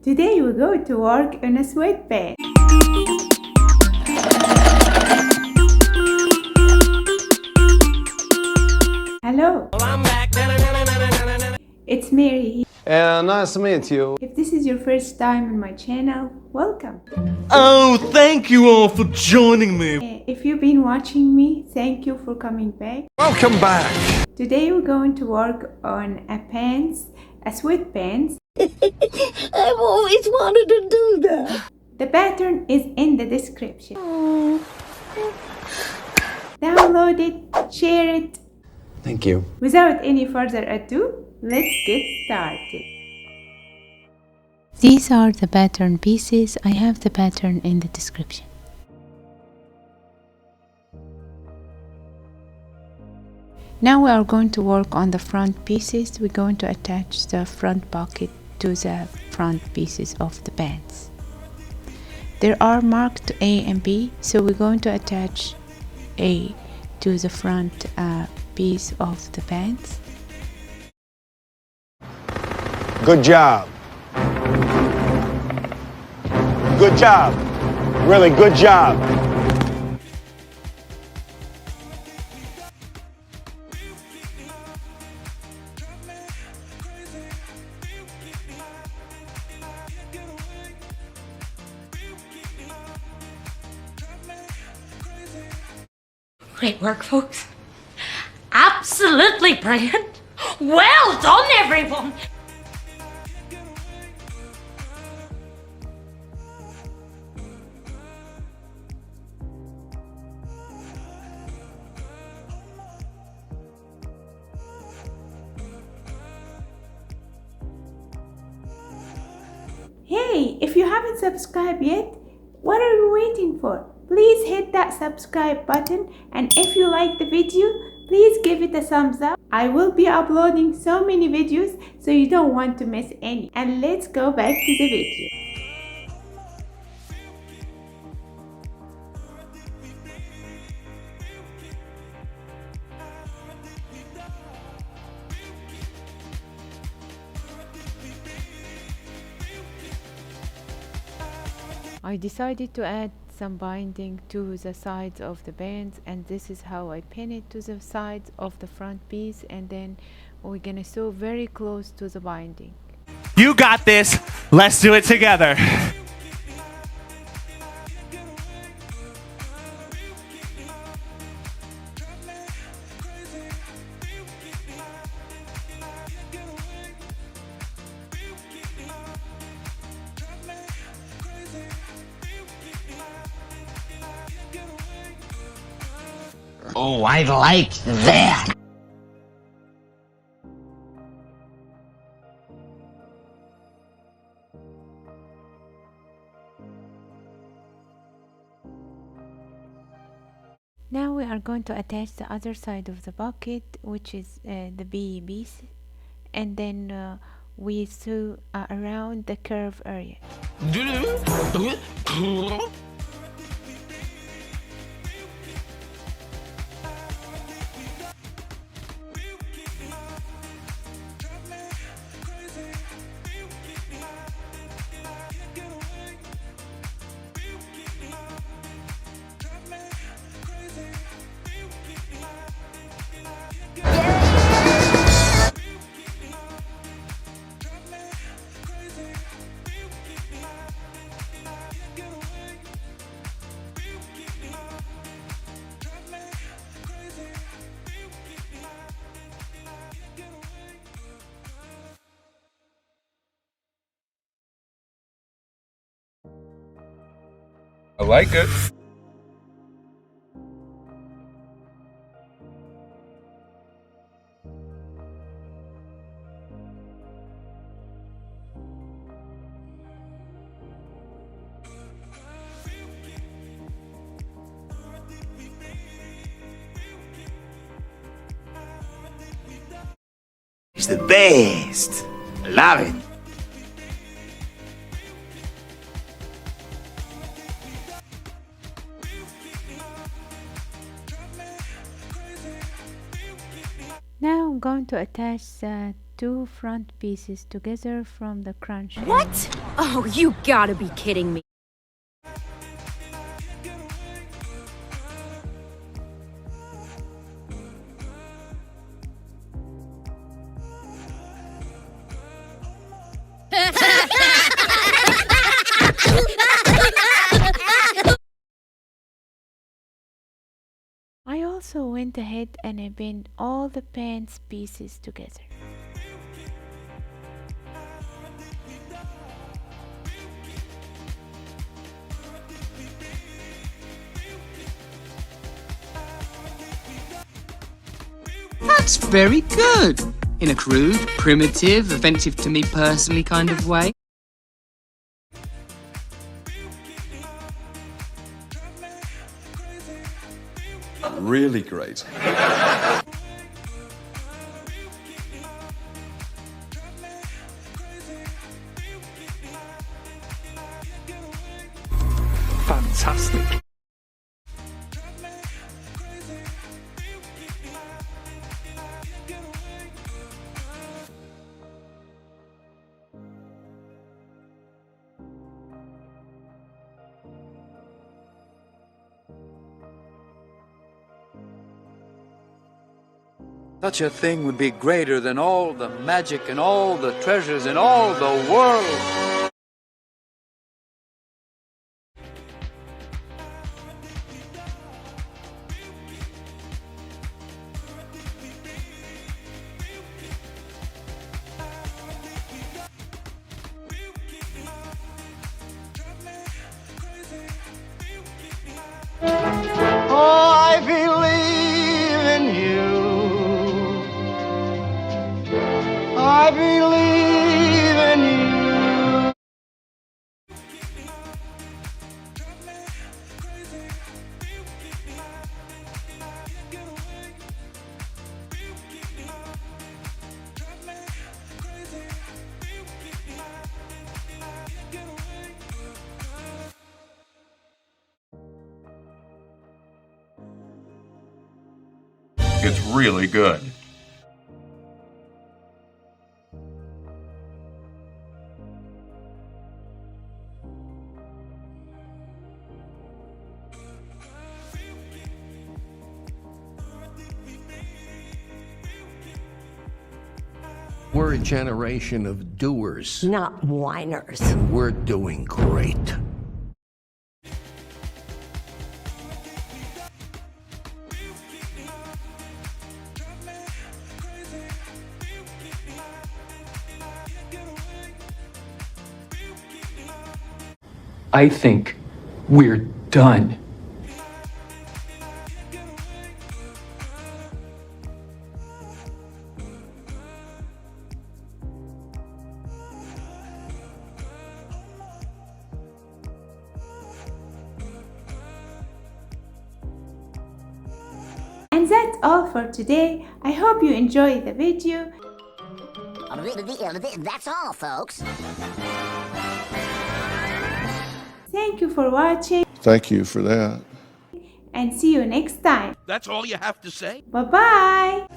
Today we go to work on a sweatpants. Hello, it's Mary. Nice to meet you. If this is your first time on my channel, welcome. Oh, thank you all for joining me. If you've been watching me, thank you for coming back. Welcome back. Today we're going to work on a sweatpants. I've always wanted to do that. The pattern is in the description. Download it, share it. Thank you. Without any further ado, let's get started. These are the pattern pieces. I have the pattern in the description. Now we are going to work on the front pieces. We're going to attach the front pocket to the front pieces of the pants. They are marked A and B, so we're going to attach A to the front piece of the pants. Good job. Good job. Really good job. Great work, folks. Absolutely brilliant. Well done, everyone. Hey, if you haven't subscribed yet, what are you waiting for? Please hit that subscribe button, and if you like the video, please give it a thumbs up. I will be uploading so many videos, so you don't want to miss any. And let's go back to the video. I decided to add some binding to the sides of the bands, and this is how I pin it to the sides of the front piece, and then we're gonna sew very close to the binding. You got this. Let's do it together. Oh, I like that. Now we are going to attach the other side of the bucket, which is the B piece, and then we sew around the curve area. I like it. It's the best. I love it. Now I'm going to attach two front pieces together from the crunch. What? Oh, you gotta be kidding me. I also went ahead and I pinned all the pants pieces together. That's very good! In a crude, primitive, offensive to me personally kind of way. Really great. Fantastic. Such a thing would be greater than all the magic and all the treasures in all the world. Oh, I believe in you. I believe in you. It's really good. We're a generation of doers. Not whiners. We're doing great. I think we're done. And that's all for today. I hope you enjoyed the video. That's all, folks. Thank you for watching Thank you for that. and see you next time. That's all you have to say? Bye bye.